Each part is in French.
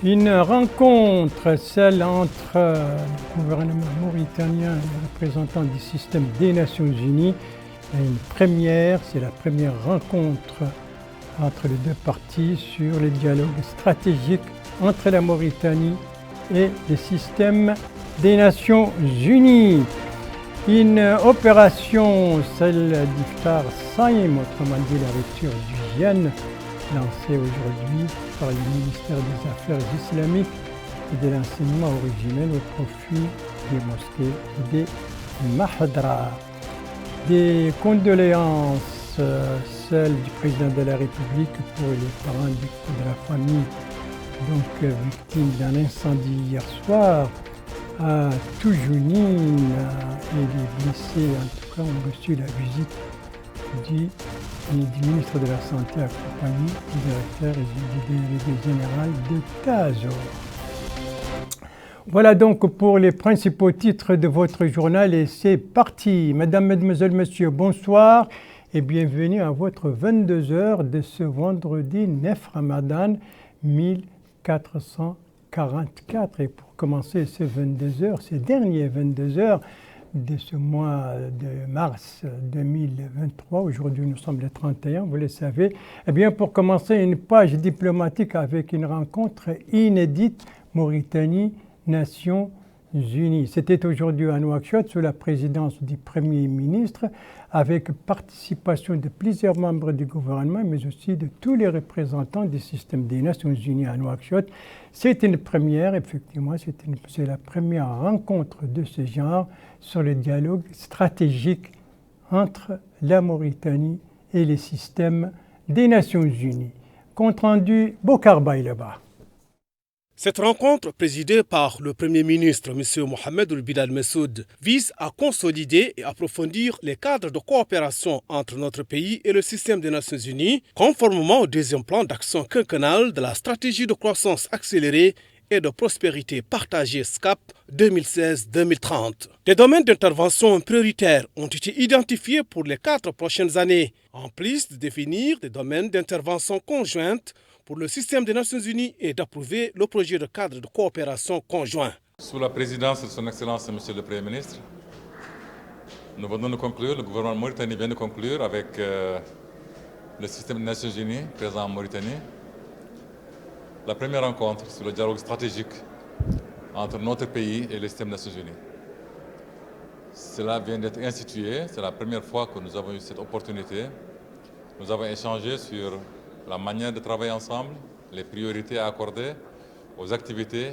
Une rencontre, celle entre le gouvernement mauritanien et les représentants du système des Nations Unies. Une première, c'est la première rencontre entre les deux parties sur le dialogue stratégique entre la Mauritanie et le système des Nations Unies. Une opération, celle d'Iftar Saïm, autrement dit la rupture du jeûne, lancée aujourd'hui par le ministère des Affaires islamiques et de l'enseignement originel au profit des mosquées des Mahdra. Des condoléances, celles du président de la République pour les parents de la famille victime d'un incendie hier soir à Toujounine, et les blessés en tout cas ont reçu la visite du ministre de la Santé accompagné du directeur et du délégué général de TASO. Voilà donc pour les principaux titres de votre journal et c'est parti. Mesdames, Mesdemoiselles, Messieurs, bonsoir et bienvenue à votre 22h de ce vendredi 9 Ramadan 1444. Et pour commencer ces 22h, ces derniers 22h, de ce mois de mars 2023. Aujourd'hui, nous sommes le 31, vous le savez. Eh bien, pour commencer, une page diplomatique avec une rencontre inédite Mauritanie-Nations Unies. C'était aujourd'hui à Nouakchott sous la présidence du Premier ministre avec participation de plusieurs membres du gouvernement mais aussi de tous les représentants du système des Nations Unies à Nouakchott. C'est une première, effectivement, c'est la première rencontre de ce genre sur le dialogue stratégique entre la Mauritanie et les systèmes des Nations Unies. Compte rendu, Bokar Baïleba. Cette rencontre, présidée par le Premier ministre, M. Mohamed Ould Messoud, vise à consolider et approfondir les cadres de coopération entre notre pays et le système des Nations Unies, conformément au deuxième plan d'action quinquennal de la stratégie de croissance accélérée et de prospérité partagée SCAP 2016-2030. Des domaines d'intervention prioritaires ont été identifiés pour les 4 prochaines années, en plus de définir des domaines d'intervention conjointes pour le système des Nations Unies et d'approuver le projet de cadre de coopération conjoint. Sous la présidence de son Excellence, Monsieur le Premier ministre, nous venons de conclure, le gouvernement mauritanien vient de conclure avec le système des Nations Unies présent en Mauritanie, la première rencontre sur le dialogue stratégique entre notre pays et le système des Nations Unies. Cela vient d'être institué, c'est la première fois que nous avons eu cette opportunité. Nous avons échangé sur la manière de travailler ensemble, les priorités à accorder aux activités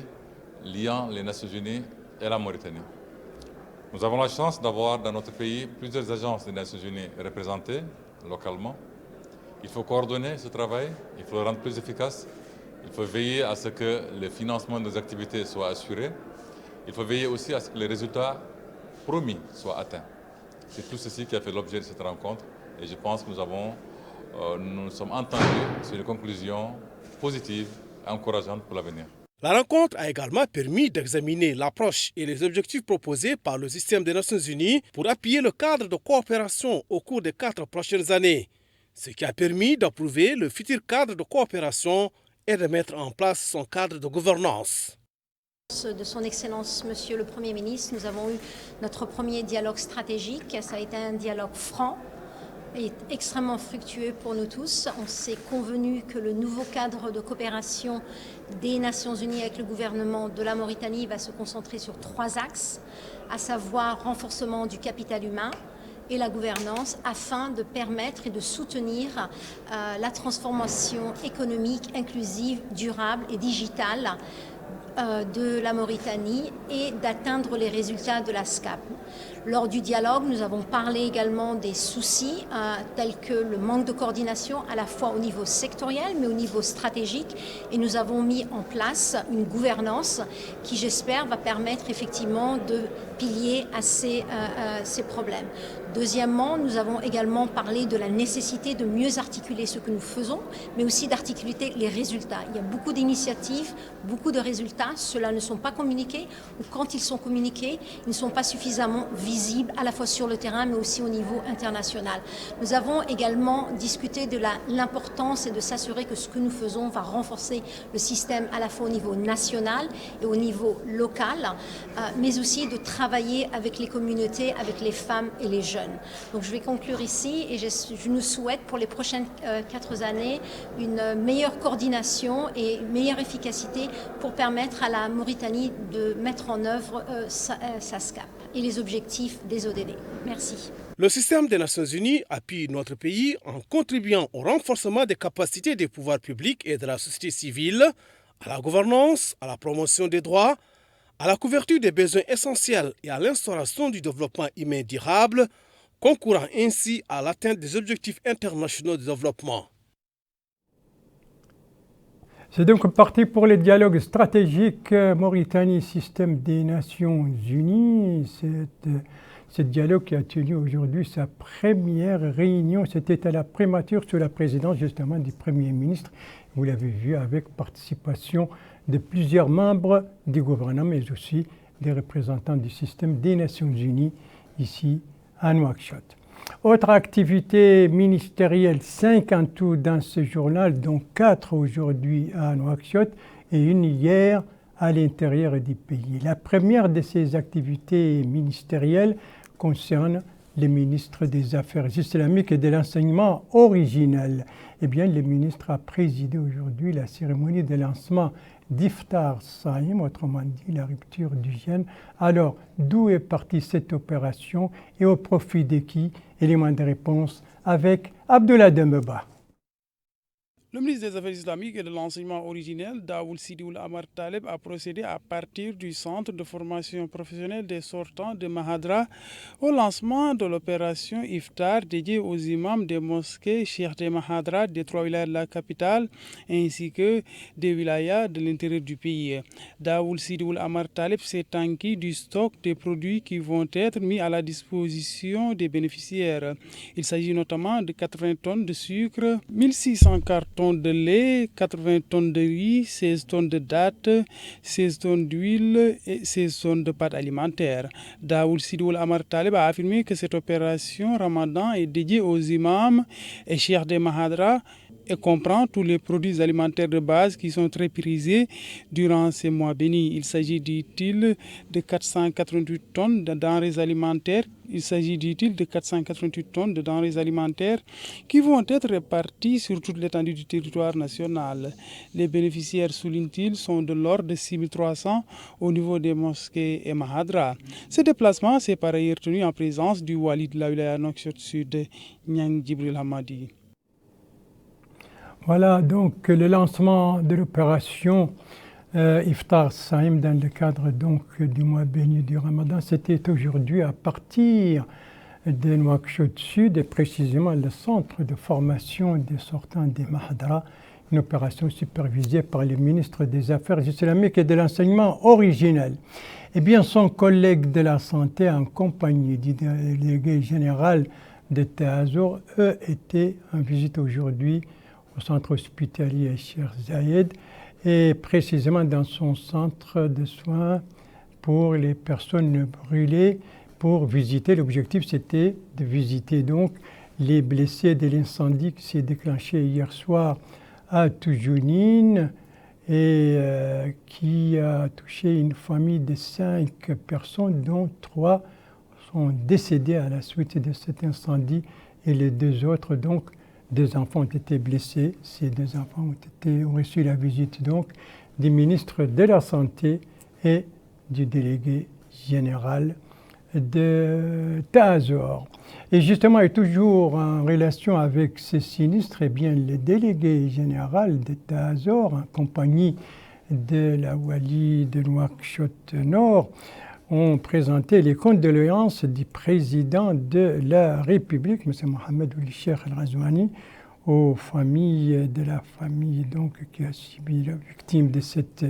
liant les Nations Unies et la Mauritanie. Nous avons la chance d'avoir dans notre pays plusieurs agences des Nations Unies représentées localement. Il faut coordonner ce travail, il faut le rendre plus efficace, il faut veiller à ce que le financement de nos activités soit assuré, il faut veiller aussi à ce que les résultats promis soient atteints. C'est tout ceci qui a fait l'objet de cette rencontre et je pense que nous sommes entendus sur des conclusions positives et encourageantes pour l'avenir. La rencontre a également permis d'examiner l'approche et les objectifs proposés par le système des Nations Unies pour appuyer le cadre de coopération au cours des 4 prochaines années, ce qui a permis d'approuver le futur cadre de coopération et de mettre en place son cadre de gouvernance. De son Excellence, Monsieur le Premier ministre, nous avons eu notre premier dialogue stratégique. Ça a été un dialogue franc et extrêmement fructueux pour nous tous. On s'est convenu que le nouveau cadre de coopération des Nations Unies avec le gouvernement de la Mauritanie va se concentrer sur 3 axes, à savoir renforcement du capital humain et la gouvernance, afin de permettre et de soutenir la transformation économique, inclusive, durable et digitale de la Mauritanie et d'atteindre les résultats de la SCAP. Lors du dialogue, nous avons parlé également des soucis tels que le manque de coordination à la fois au niveau sectoriel mais au niveau stratégique, et nous avons mis en place une gouvernance qui, j'espère, va permettre effectivement de pilier à ces problèmes. Deuxièmement, nous avons également parlé de la nécessité de mieux articuler ce que nous faisons, mais aussi d'articuler les résultats. Il y a beaucoup d'initiatives, beaucoup de résultats résultats, ceux-là ne sont pas communiqués, ou quand ils sont communiqués, ils ne sont pas suffisamment visibles à la fois sur le terrain, mais aussi au niveau international. Nous avons également discuté de l'importance et de s'assurer que ce que nous faisons va renforcer le système à la fois au niveau national et au niveau local, mais aussi de travailler avec les communautés, avec les femmes et les jeunes. Donc je vais conclure ici et je nous souhaite pour les prochaines 4 années une meilleure coordination et une meilleure efficacité pour permettre à la Mauritanie de mettre en œuvre sa SCAP et les objectifs des ODD. Merci. Le système des Nations Unies appuie notre pays en contribuant au renforcement des capacités des pouvoirs publics et de la société civile, à la gouvernance, à la promotion des droits, à la couverture des besoins essentiels et à l'instauration du développement humain durable, concourant ainsi à l'atteinte des objectifs internationaux de développement. C'est donc parti pour le dialogue stratégique Mauritanie-Système des Nations Unies. Ce dialogue qui a tenu aujourd'hui sa première réunion, c'était à la primature sous la présidence justement du Premier ministre. Vous l'avez vu avec participation de plusieurs membres du gouvernement, mais aussi des représentants du système des Nations Unies ici à Nouakchott. Autre activité ministérielle, 5 en tout dans ce journal, dont 4 aujourd'hui à Nouakchott et une hier à l'intérieur du pays. La première de ces activités ministérielles concerne le ministre des Affaires islamiques et de l'enseignement originel. Eh bien, le ministre a présidé aujourd'hui la cérémonie de lancement d'Iftar Saïm, autrement dit la rupture du jeûne. Alors, d'où est partie cette opération et au profit de qui? Élément de réponse avec Abdullah Dembeba. Le ministre des Affaires islamiques et de l'enseignement originel, Daoul Sidioul Amar Taleb, a procédé à partir du centre de formation professionnelle des sortants de Mahadra au lancement de l'opération Iftar dédiée aux imams des mosquées Cheikh de Mahadra des 3 wilayas de la capitale ainsi que des wilayas de l'intérieur du pays. Daoul Sidioul Amar Taleb s'est enquis du stock des produits qui vont être mis à la disposition des bénéficiaires. Il s'agit notamment de 80 tonnes de sucre, 1600 cartons de lait, 80 tonnes de riz, 16 tonnes de dattes, 16 tonnes d'huile et 16 tonnes de pâtes alimentaires. Daoul Sidioul Amar Taleb a affirmé que cette opération Ramadan est dédiée aux imams et Cheikh de Mahadra et comprend tous les produits alimentaires de base qui sont très prisés durant ces mois bénis. Il s'agit, dit-il, de 488 tonnes de denrées alimentaires. Il s'agit, dit-il, de 488 tonnes de denrées alimentaires qui vont être réparties sur toute l'étendue du territoire national. Les bénéficiaires, souligne-t-il, sont de l'ordre de 6300 au niveau des mosquées et Mahadra. Ce déplacement s'est par ailleurs tenu en présence du Wali de la wilaya Nouakchott Sud, Niang Djibril Hamadi. Voilà donc le lancement de l'opération Iftar Saïm dans le cadre donc du mois béni du Ramadan. C'était aujourd'hui à partir de Nouakchott Sud et précisément le centre de formation des sortants des Mahadra, une opération supervisée par le ministre des Affaires islamiques et de l'enseignement originel. Eh bien, son collègue de la santé en compagnie du délégué général de Tazor, eux, étaient en visite aujourd'hui au centre hospitalier Cheikh Zayed et précisément dans son centre de soins pour les personnes brûlées pour visiter. L'objectif, c'était de visiter donc les blessés de l'incendie qui s'est déclenché hier soir à Toujounine et qui a touché une famille de 5 personnes, dont 3 sont décédées à la suite de cet incendie et les 2 autres, donc, 2 enfants ont été blessés. Ces 2 enfants ont reçu la visite donc du ministre de la Santé et du délégué général de Tazor. Et justement, et toujours en relation avec ces sinistres, eh bien, le délégué général de Tazor, en compagnie de la Wali de Nouakchott Nord, ont présenté les condoléances du président de la République, M. Mohamed Ould Cheikh El Ghazouani, aux familles de la famille donc, qui a subi la victime de cet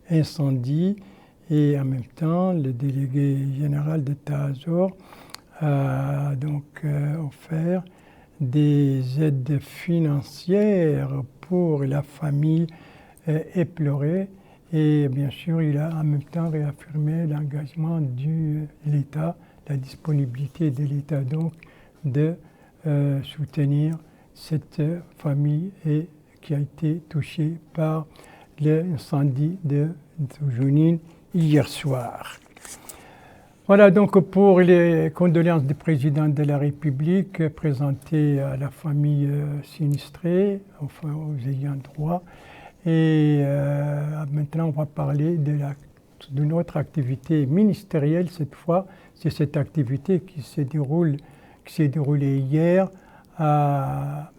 incendie. Et en même temps, le délégué général de Tazor a donc offert des aides financières pour la famille éplorée Et bien sûr, il a en même temps réaffirmé l'engagement de l'État, la disponibilité de l'État donc de soutenir cette famille qui a été touchée par l'incendie de Jounine hier soir. Voilà donc pour les condoléances du président de la République présentées à la famille sinistrée, enfin aux ayants droit. Et maintenant, on va parler de notre activité ministérielle cette fois. C'est cette activité qui s'est déroulée hier à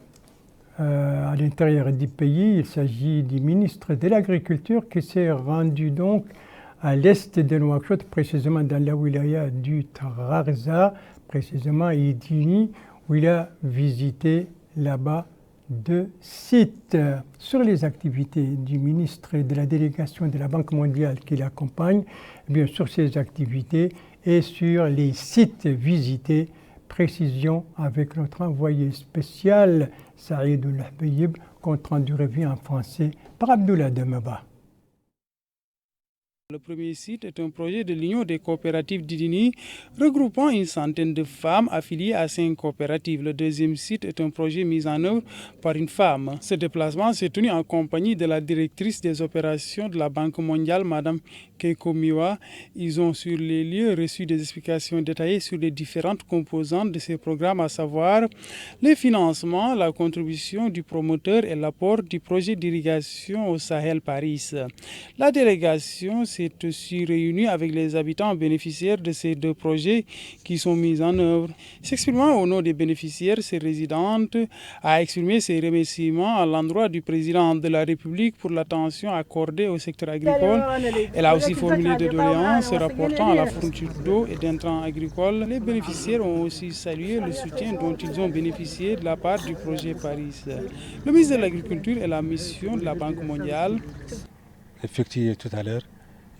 l'intérieur du pays. Il s'agit du ministre de l'Agriculture qui s'est rendu donc à l'est de Nouakchott, précisément dans la wilaya du Trarza, précisément à Idini, où il a visité là-bas 2 sites. Sur les activités du ministre et de la délégation de la Banque mondiale qui l'accompagne, bien sur ces activités et sur les sites visités, précision avec notre envoyé spécial Saïd Oulahbeyib, compte rendu revue en français par Abdoulaye Demeba. Le premier site est un projet de l'Union des coopératives d'Idini, regroupant une centaine de femmes affiliées à 5 coopératives. Le deuxième site est un projet mis en œuvre par une femme. Ce déplacement s'est tenu en compagnie de la directrice des opérations de la Banque mondiale, Mme Keiko Miwa. Ils ont sur les lieux reçu des explications détaillées sur les différentes composantes de ces programmes, à savoir les financements, la contribution du promoteur et l'apport du projet d'irrigation au Sahel Paris. La délégation s'est aussi réunie avec les habitants bénéficiaires de ces 2 projets qui sont mis en œuvre. S'exprimant au nom des bénéficiaires, cette résidente a exprimé ses remerciements à l'endroit du président de la République pour l'attention accordée au secteur agricole. Elle a aussi formulé des doléances rapportant à la fourniture d'eau et d'intrants agricoles. Les bénéficiaires ont aussi salué le soutien dont ils ont bénéficié de la part du projet Paris. Le ministre de l'Agriculture et la mission de la Banque mondiale effectué tout à l'heure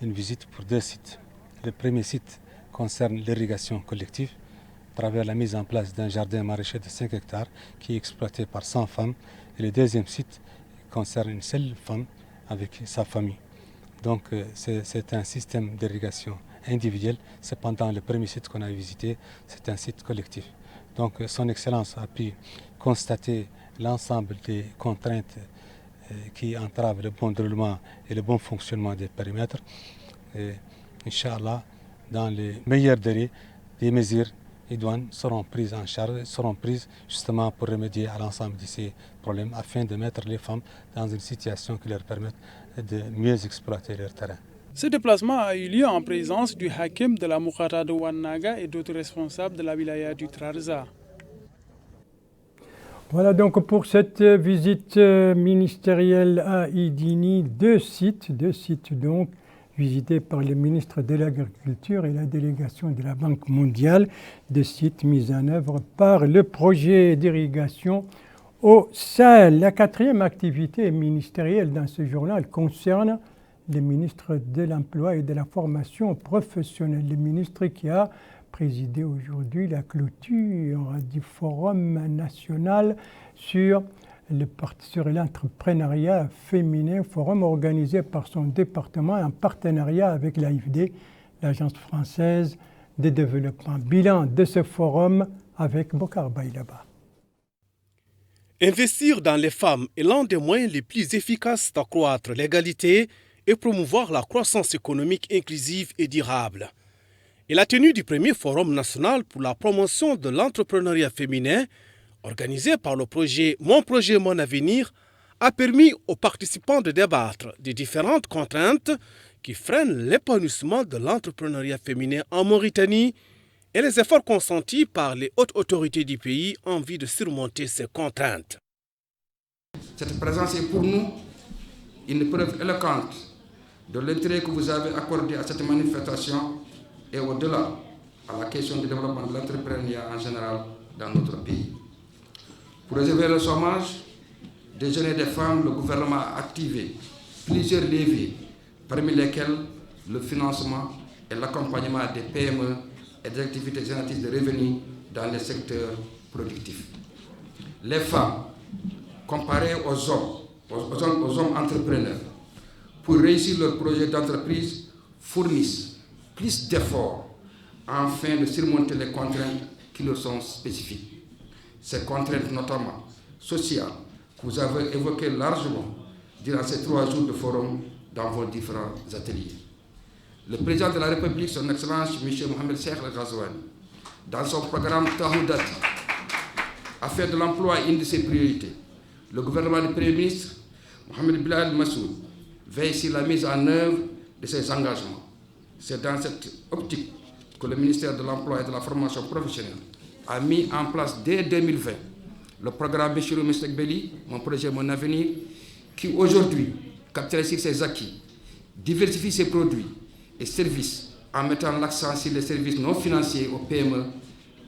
une visite pour 2 sites. Le premier site concerne l'irrigation collective à travers la mise en place d'un jardin maraîcher de 5 hectares qui est exploité par 100 femmes. Et le deuxième site concerne une seule femme avec sa famille. Donc c'est un système d'irrigation individuel. Cependant, le premier site qu'on a visité, c'est un site collectif. Donc son Excellence a pu constater l'ensemble des contraintes qui entravent le bon déroulement et le bon fonctionnement des périmètres. Et, Inch'Allah, dans les meilleurs délais, des mesures idoines seront prises en charge, seront prises justement pour remédier à l'ensemble de ces problèmes afin de mettre les femmes dans une situation qui leur permette de mieux exploiter leur terrain. Ce déplacement a eu lieu en présence du Hakim de la Moukhata de Wannaga et d'autres responsables de la wilaya du Trarza. Voilà donc pour cette visite ministérielle à Idini, 2 sites donc visités par le ministre de l'Agriculture et la délégation de la Banque mondiale, 2 sites mis en œuvre par le projet d'irrigation au Sahel. La 4e activité ministérielle dans ce journal concerne le ministre de l'Emploi et de la Formation professionnelle, le ministre qui a présidé aujourd'hui la clôture du Forum national sur l'entrepreneuriat féminin, forum organisé par son département en partenariat avec l'AFD, l'Agence française de développement. Bilan de ce forum avec Bokar Baïlaba. Investir dans les femmes est l'un des moyens les plus efficaces d'accroître l'égalité et promouvoir la croissance économique inclusive et durable. Et la tenue du premier Forum national pour la promotion de l'entrepreneuriat féminin, organisé par le projet Mon Projet, Mon Avenir, a permis aux participants de débattre des différentes contraintes qui freinent l'épanouissement de l'entrepreneuriat féminin en Mauritanie et les efforts consentis par les hautes autorités du pays en vue de surmonter ces contraintes. Cette présence est pour nous une preuve éloquente de l'intérêt que vous avez accordé à cette manifestation et au-delà à la question du développement de l'entrepreneuriat en général dans notre pays. Pour réserver le chômage des jeunes et des femmes, le gouvernement a activé plusieurs leviers, parmi lesquels le financement et l'accompagnement des PME et des activités génératrices de revenus dans les secteurs productifs. Les femmes, comparées aux hommes entrepreneurs, pour réussir leur projet d'entreprise fournissent plus d'efforts afin de surmonter les contraintes qui leur sont spécifiques. Ces contraintes notamment sociales que vous avez évoquées largement durant ces 3 jours de forum dans vos différents ateliers. Le président de la République, son Excellence M. Mohamed Cheikh Al-Ghazouani, dans son programme Tahoudati, a fait de l'emploi une de ses priorités. Le gouvernement du Premier ministre, Mohamed Bilal Massoud, veille sur la mise en œuvre de ses engagements. C'est dans cette optique que le ministère de l'Emploi et de la Formation professionnelle a mis en place dès 2020 le programme Bichirou Mestekbeli, mon projet, mon avenir, qui aujourd'hui capitalise sur ses acquis, diversifie ses produits et services en mettant l'accent sur les services non financiers aux PME.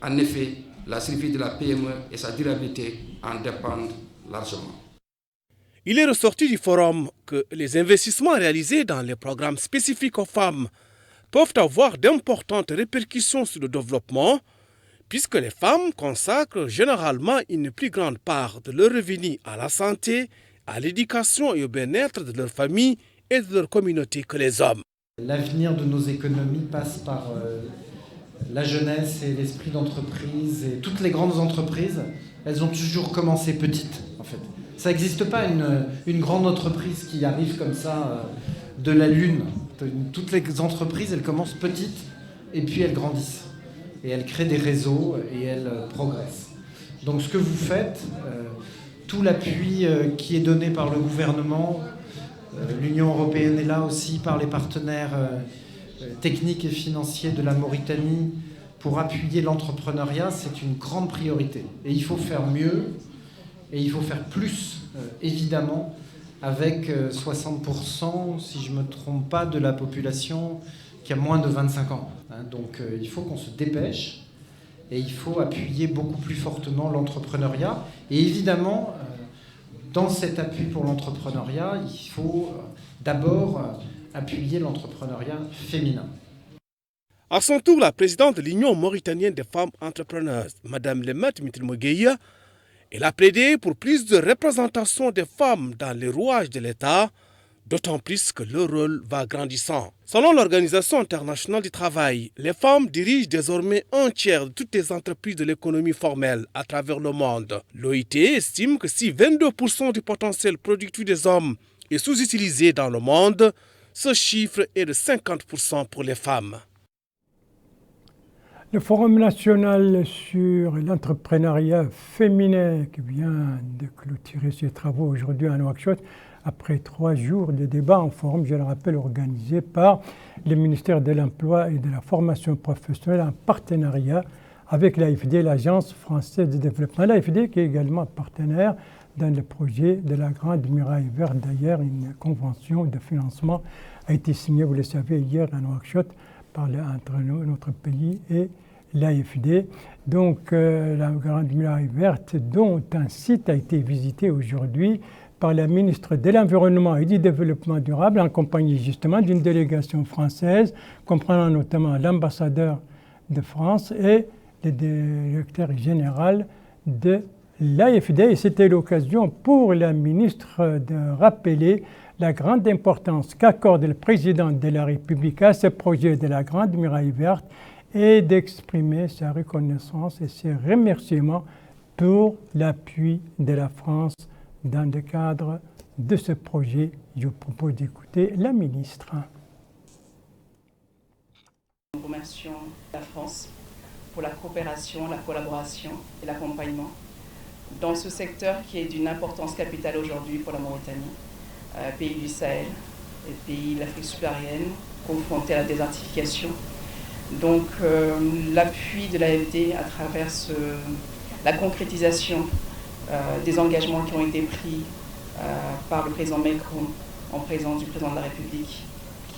En effet, la survie de la PME et sa durabilité en dépendent largement. Il est ressorti du forum que les investissements réalisés dans les programmes spécifiques aux femmes peuvent avoir d'importantes répercussions sur le développement, puisque les femmes consacrent généralement une plus grande part de leurs revenus à la santé, à l'éducation et au bien-être de leur famille et de leur communauté que les hommes. L'avenir de nos économies passe par la jeunesse et l'esprit d'entreprise. Et toutes les grandes entreprises, elles ont toujours commencé petites, en fait. Ça n'existe pas une grande entreprise qui arrive comme ça de la lune. Toutes les entreprises, elles commencent petites et puis elles grandissent. Et elles créent des réseaux et elles progressent. Donc ce que vous faites, tout l'appui qui est donné par le gouvernement, l'Union européenne est là aussi, par les partenaires techniques et financiers de la Mauritanie, pour appuyer l'entrepreneuriat, c'est une grande priorité. Et il faut faire mieux, et il faut faire plus, évidemment, avec 60%, si je ne me trompe pas, de la population qui a moins de 25 ans. Donc il faut qu'on se dépêche, et il faut appuyer beaucoup plus fortement l'entrepreneuriat. Et évidemment, dans cet appui pour l'entrepreneuriat, il faut d'abord appuyer l'entrepreneuriat féminin. À son tour, la présidente de l'Union mauritanienne des femmes entrepreneurs, Mme Lemet Mitilmogueya, elle a plaidé pour plus de représentation des femmes dans les rouages de l'État, d'autant plus que leur rôle va grandissant. Selon l'Organisation internationale du travail, les femmes dirigent désormais un tiers de toutes les entreprises de l'économie formelle à travers le monde. L'OIT estime que si 22% du potentiel productif des hommes est sous-utilisé dans le monde, ce chiffre est de 50% pour les femmes. Le Forum national sur l'entrepreneuriat féminin qui vient de clôturer ses travaux aujourd'hui à Nouakchott, après 3 jours de débats en forum, je le rappelle, organisé par le ministère de l'Emploi et de la Formation professionnelle en partenariat avec l'AFD, l'Agence française de développement. L'AFD qui est également partenaire dans le projet de la Grande Muraille Verte. D'ailleurs, une convention de financement a été signée, vous le savez, hier à Nouakchott entre notre pays et l'AFD. Donc la Grande Muraille Verte, dont un site a été visité aujourd'hui par la ministre de l'Environnement et du Développement durable, en compagnie justement d'une délégation française, comprenant notamment l'ambassadeur de France et le directeur général de l'AFD. Et c'était l'occasion pour la ministre de rappeler la grande importance qu'accorde le président de la République à ce projet de la Grande Muraille Verte et d'exprimer sa reconnaissance et ses remerciements pour l'appui de la France dans le cadre de ce projet. Je vous propose d'écouter la ministre. Nous remercions la France pour la coopération, la collaboration et l'accompagnement dans ce secteur qui est d'une importance capitale aujourd'hui pour la Mauritanie, pays du Sahel et pays de l'Afrique subsaharienne confrontés à la désertification. Donc l'appui de l'AFD à travers la concrétisation des engagements qui ont été pris par le président Macron en présence du président de la République,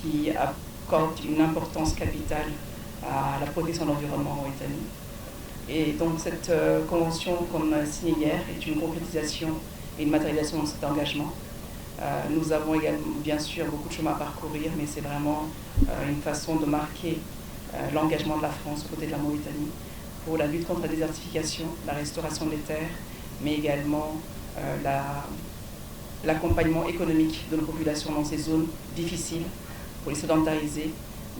qui accorde une importance capitale à la protection de l'environnement en Mauritanie. Et donc cette convention qu'on a signée hier est une concrétisation et une matérialisation de cet engagement. Nous avons également bien sûr beaucoup de chemin à parcourir, mais c'est vraiment une façon de marquer l'engagement de la France aux côtés de la Mauritanie pour la lutte contre la désertification, la restauration des terres, mais également l'accompagnement économique de nos populations dans ces zones difficiles, pour les sédentariser,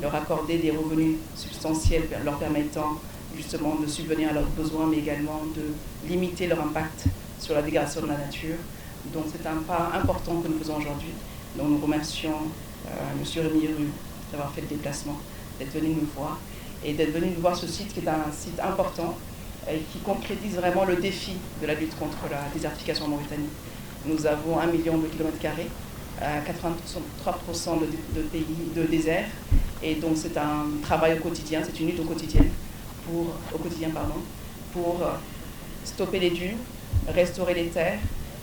leur accorder des revenus substantiels leur permettant justement de subvenir à leurs besoins, mais également de limiter leur impact sur la dégradation de la nature. Donc c'est un pas important que nous faisons aujourd'hui. Donc nous remercions M. Rémi Rue d'avoir fait le déplacement, d'être venu nous voir et d'être venu nous voir ce site qui est un site important et qui concrétise vraiment le défi de la lutte contre la désertification en Mauritanie. Nous avons 1 million de kilomètres carrés, 83% de pays de désert, et donc c'est un travail au quotidien, c'est une lutte au quotidien pour stopper les dunes, restaurer les terres,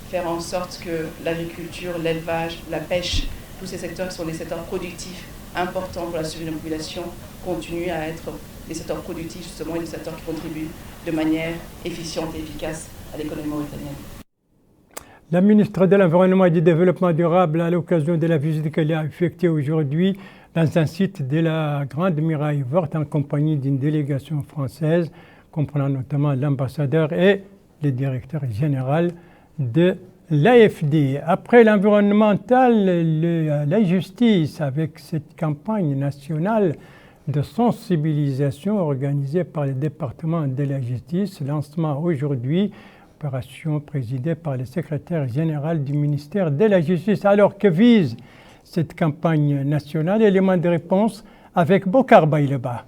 faire en sorte que l'agriculture, l'élevage, la pêche, tous ces secteurs qui sont des secteurs productifs importants pour la survie de la population, continuent à être des secteurs productifs justement et des secteurs qui contribuent de manière efficiente et efficace à l'économie mauritanienne. La ministre de l'Environnement et du Développement durable, à l'occasion de la visite qu'elle a effectuée aujourd'hui dans un site de la Grande Muraille Verte en compagnie d'une délégation française, comprenant notamment l'ambassadeur et le directeur général de l'AFD. Après l'environnemental, la justice, avec cette campagne nationale de sensibilisation organisée par le département de la justice, lancement aujourd'hui, opération présidée par le secrétaire général du ministère de la Justice. Alors que vise cette campagne nationale? Élément de réponse avec Bokar Baïleba.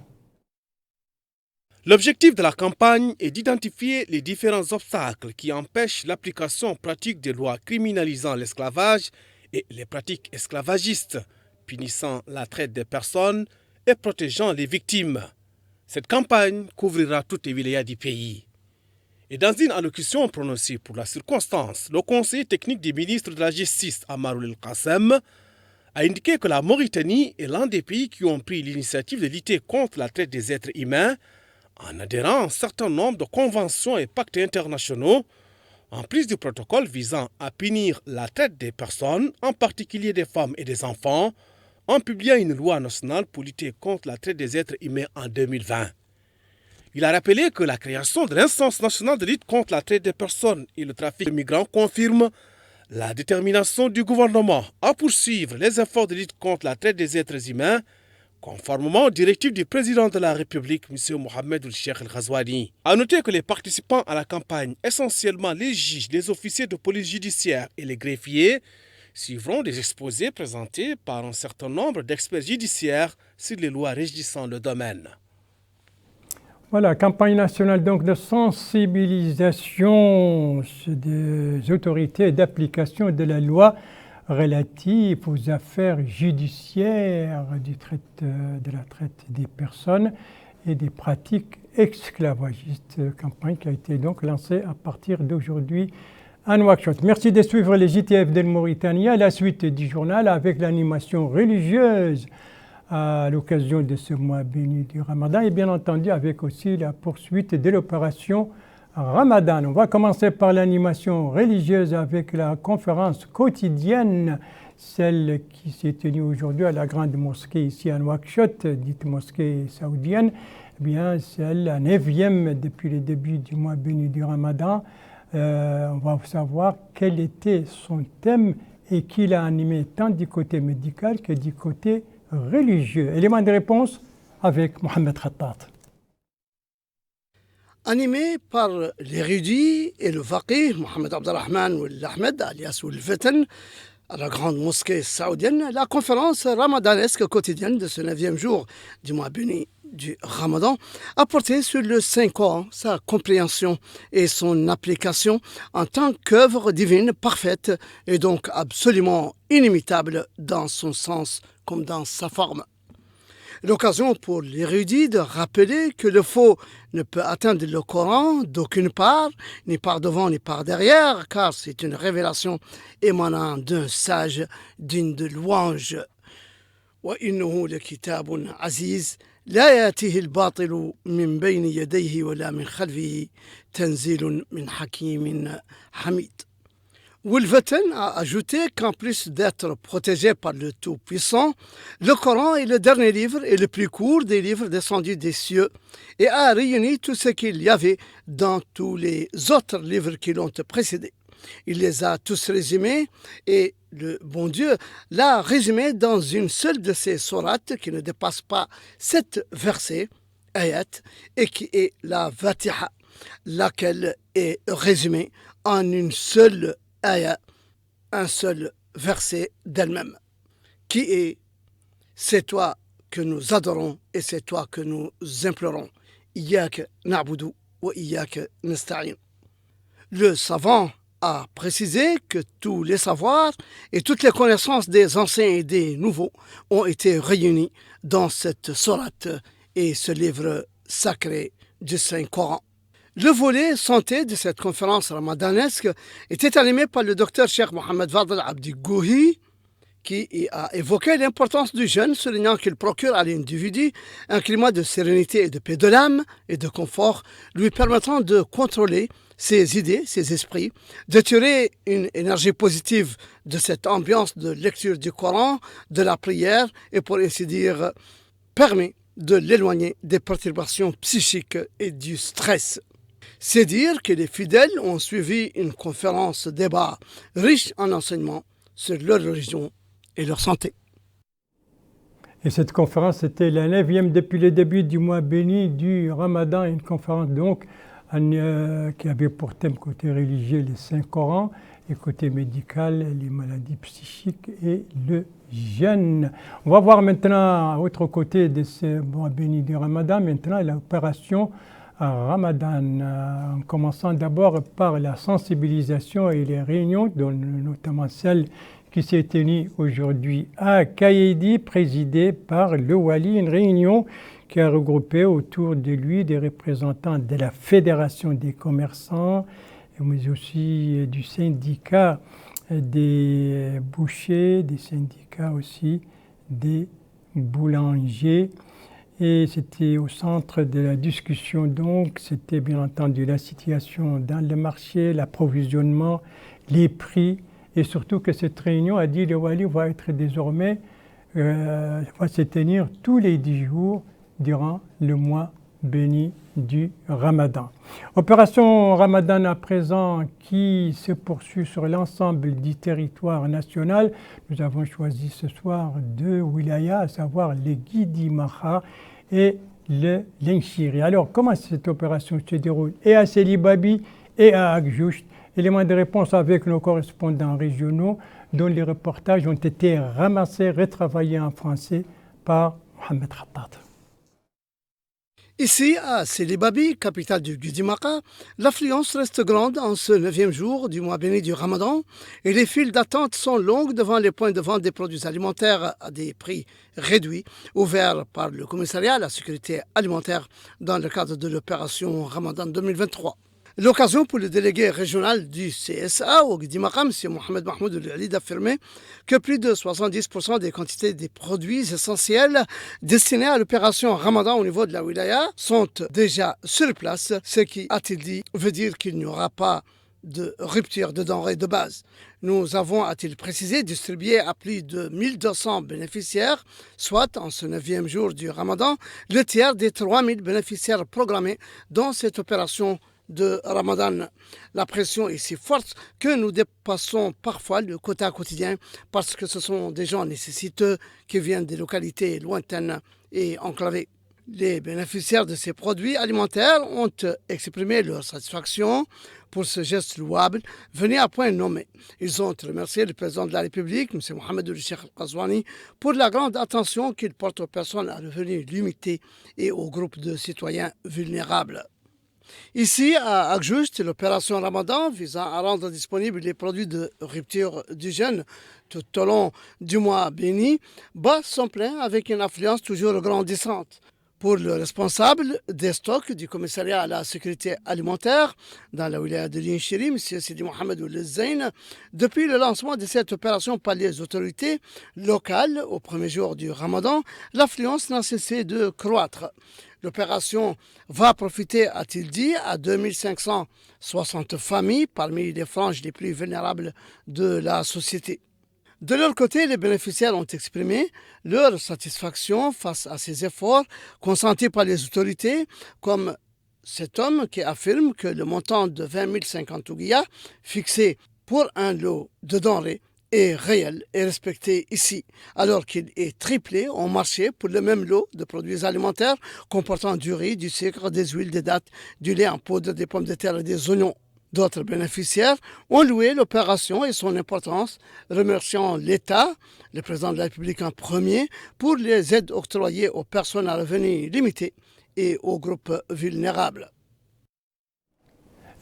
L'objectif de la campagne est d'identifier les différents obstacles qui empêchent l'application pratique des lois criminalisant l'esclavage et les pratiques esclavagistes, punissant la traite des personnes et protégeant les victimes. Cette campagne couvrira toutes les wilayas du pays. Et dans une allocution prononcée pour la circonstance, le conseiller technique du ministre de la Justice, Amarul El-Qassem, a indiqué que la Mauritanie est l'un des pays qui ont pris l'initiative de lutter contre la traite des êtres humains en adhérant à un certain nombre de conventions et pactes internationaux, en plus du protocole visant à punir la traite des personnes, en particulier des femmes et des enfants, en publiant une loi nationale pour lutter contre la traite des êtres humains en 2020. Il a rappelé que la création de l'instance nationale de lutte contre la traite des personnes et le trafic de migrants confirme la détermination du gouvernement à poursuivre les efforts de lutte contre la traite des êtres humains, conformément aux directives du président de la République, M. Mohamed Ould-Cheikh El-Ghazouani. A noter que les participants à la campagne, essentiellement les juges, les officiers de police judiciaire et les greffiers, suivront des exposés présentés par un certain nombre d'experts judiciaires sur les lois régissant le domaine. Voilà, campagne nationale donc de sensibilisation des autorités d'application de la loi relative aux affaires judiciaires de la traite des personnes et des pratiques esclavagistes. Campagne qui a été donc lancée à partir d'aujourd'hui à Nouakchott. Merci de suivre les JTF de Mauritanie à la suite du journal avec l'animation religieuse à l'occasion de ce mois béni du Ramadan et bien entendu avec aussi la poursuite de l'opération Ramadan. On va commencer par l'animation religieuse avec la conférence quotidienne, celle qui s'est tenue aujourd'hui à la grande mosquée ici à Nouakchott, dite mosquée saoudienne. Eh bien, celle la 9e depuis le début du mois béni du Ramadan. On va savoir quel était son thème et qui l'a animé tant du côté médical que du côté religieux. Élément de réponse avec Mohamed Khattat. Animé par l'érudit et le faqih Mohamed Abdelrahman Ould Ahmed, alias Ould Feten, à la grande mosquée saoudienne, la conférence ramadanesque quotidienne de ce 9e jour du mois béni du Ramadan a porté sur le Saint-Coran, sa compréhension et son application en tant qu'œuvre divine parfaite et donc absolument inimitable dans son sens comme dans sa forme. L'occasion pour l'érudit de rappeler que le faux ne peut atteindre le Coran d'aucune part, ni par devant ni par derrière, car c'est une révélation émanant d'un sage digne de louange. وَإِنَّهُ لَكِتَابٌ عَزِيزٌ لَا يَأْتِيهِ الْبَاطِلُ مِنْ بَيْنِ يَدَيْهِ وَلَا مِنْ خَلْفِهِ تَنزِيلٌ مِنْ حَكِيمٍ حَمِيدٍ. Ould Feten a ajouté qu'en plus d'être protégé par le Tout-Puissant, le Coran est le dernier livre et le plus court des livres descendus des cieux et a réuni tout ce qu'il y avait dans tous les autres livres qui l'ont précédé. Il les a tous résumés et le bon Dieu l'a résumé dans une seule de ces sourates qui ne dépasse pas 7 versets, ayat, et qui est la Fatiha, laquelle est résumée en une seule ayat, un seul verset d'elle-même, qui est « C'est toi que nous adorons et c'est toi que nous implorons. Iyyaka na'budu wa iyyaka nasta'in » Le savant a précisé que tous les savoirs et toutes les connaissances des anciens et des nouveaux ont été réunis dans cette sourate et ce livre sacré du Saint-Coran. Le volet santé de cette conférence ramadanesque était animé par le docteur Cheikh Mohamed Fadel Abdi Gouhi, qui a évoqué l'importance du jeûne, soulignant qu'il procure à l'individu un climat de sérénité et de paix de l'âme et de confort, lui permettant de contrôler ses idées, ses esprits, de tirer une énergie positive de cette ambiance de lecture du Coran, de la prière, et pour ainsi dire, permet de l'éloigner des perturbations psychiques et du stress. C'est dire que les fidèles ont suivi une conférence débat riche en enseignements sur leur religion et leur santé. Et cette conférence était la 9e depuis le début du mois béni du Ramadan, une conférence donc qui avait pour thème côté religieux les Saint-Coran et côté médical les maladies psychiques et le jeûne. On va voir maintenant à l'autre côté de ce mois béni du Ramadan, maintenant l'opération Ramadan, en commençant d'abord par la sensibilisation et les réunions, dont notamment celle qui s'est tenue aujourd'hui à Kaïdi, présidée par le Wali, une réunion qui a regroupé autour de lui des représentants de la Fédération des commerçants, mais aussi du syndicat des bouchers, des syndicats aussi des boulangers. Et c'était au centre de la discussion, donc, c'était bien entendu la situation dans le marché, l'approvisionnement, les prix, et surtout que cette réunion, a dit le Wali, va être désormais, va se tenir tous les 10 jours durant le mois béni du Ramadan. Opération Ramadan à présent qui se poursuit sur l'ensemble du territoire national. Nous avons choisi ce soir 2 wilayas, à savoir le Guidi Maha et le Lenchiri. Alors, comment cette opération se déroule et à Selibabi et à Agjucht? Éléments de réponse avec nos correspondants régionaux dont les reportages ont été ramassés, retravaillés en français par Mohamed Khattat. Ici, à Selibabi, capitale du Guidimaka, l'affluence reste grande en ce 9e jour du mois béni du Ramadan et les files d'attente sont longues devant les points de vente des produits alimentaires à des prix réduits, ouverts par le commissariat à la sécurité alimentaire dans le cadre de l'opération Ramadan 2023. L'occasion pour le délégué régional du CSA au Guidimaka, M. Mohamed Mahmoud Ali, d'affirmer que plus de 70% des quantités des produits essentiels destinés à l'opération Ramadan au niveau de la wilaya sont déjà sur place, ce qui, a-t-il dit, veut dire qu'il n'y aura pas de rupture de denrées de base. Nous avons, a-t-il précisé, distribué à plus de 1200 bénéficiaires, soit en ce 9e jour du Ramadan, le tiers des 3000 bénéficiaires programmés dans cette opération de Ramadan. La pression est si forte que nous dépassons parfois le quota quotidien parce que ce sont des gens nécessiteux qui viennent des localités lointaines et enclavées. Les bénéficiaires de ces produits alimentaires ont exprimé leur satisfaction pour ce geste louable venu à point nommé. Ils ont remercié le président de la République, M. Mohamed Cheikh Al-Qazouani, pour la grande attention qu'il porte aux personnes à revenus limités et aux groupes de citoyens vulnérables. Ici, à Agjucht, l'opération Ramadan visant à rendre disponibles les produits de rupture du jeûne tout au long du mois béni bat son plein avec une affluence toujours grandissante. Pour le responsable des stocks du commissariat à la sécurité alimentaire dans la wilaya de Lenchiri, M. Sidi Mohamed Oulzain, depuis le lancement de cette opération par les autorités locales au premier jour du Ramadan, l'affluence n'a cessé de croître. L'opération va profiter, a-t-il dit, à 2560 familles parmi les franges les plus vulnérables de la société. De leur côté, les bénéficiaires ont exprimé leur satisfaction face à ces efforts consentis par les autorités, comme cet homme qui affirme que le montant de 20 050 ouguiyas fixé pour un lot de denrées est réel et respecté ici, alors qu'il est triplé en marché pour le même lot de produits alimentaires comportant du riz, du sucre, des huiles, des dattes, du lait en poudre, des pommes de terre et des oignons. D'autres bénéficiaires ont loué l'opération et son importance, remerciant l'État, le président de la République en premier, pour les aides octroyées aux personnes à revenus limités et aux groupes vulnérables.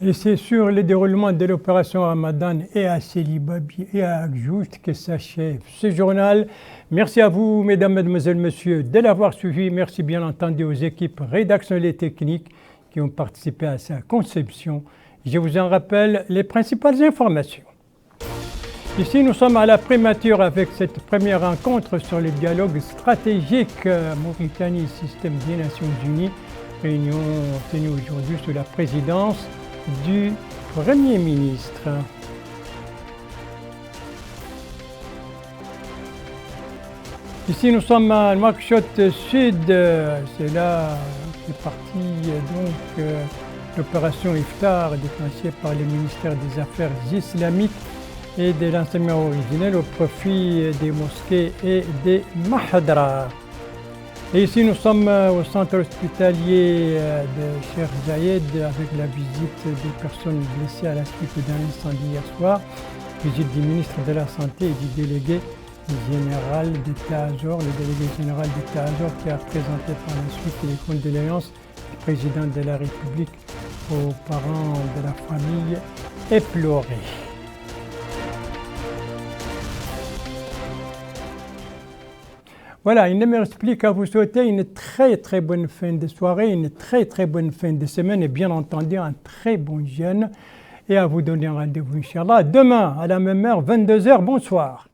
Et c'est sur le déroulement de l'opération Ramadan et à Célibabi et à Agjout que s'achève ce journal. Merci à vous, mesdames, mesdemoiselles, messieurs, de l'avoir suivi. Merci bien entendu aux équipes rédactionnelles et techniques qui ont participé à sa conception. Je vous en rappelle les principales informations. Ici, nous sommes à la primature avec cette première rencontre sur le dialogue stratégique Mauritanie-Système des Nations Unies. Réunion tenue aujourd'hui sous la présidence du Premier ministre. Ici, nous sommes à Nouakchott Sud. C'est là qu'est partie donc l'opération Iftar déclenchée par le ministère des Affaires islamiques et de l'enseignement originel au profit des mosquées et des mahadras. Et ici, nous sommes au centre hospitalier de Cheikh Zayed avec la visite des personnes blessées à la suite d'un incendie hier soir. Visite du ministre de la Santé et du délégué général d'État-major, le délégué général d'État-major qui a présenté par la suite les condoléances du président de la République aux parents de la famille éplorée. Voilà, il ne me reste plus qu'à vous souhaiter une très bonne fin de soirée, une très bonne fin de semaine et bien entendu un très bon jeûne et à vous donner un rendez-vous, Inch'Allah, demain à la même heure, 22h. Bonsoir.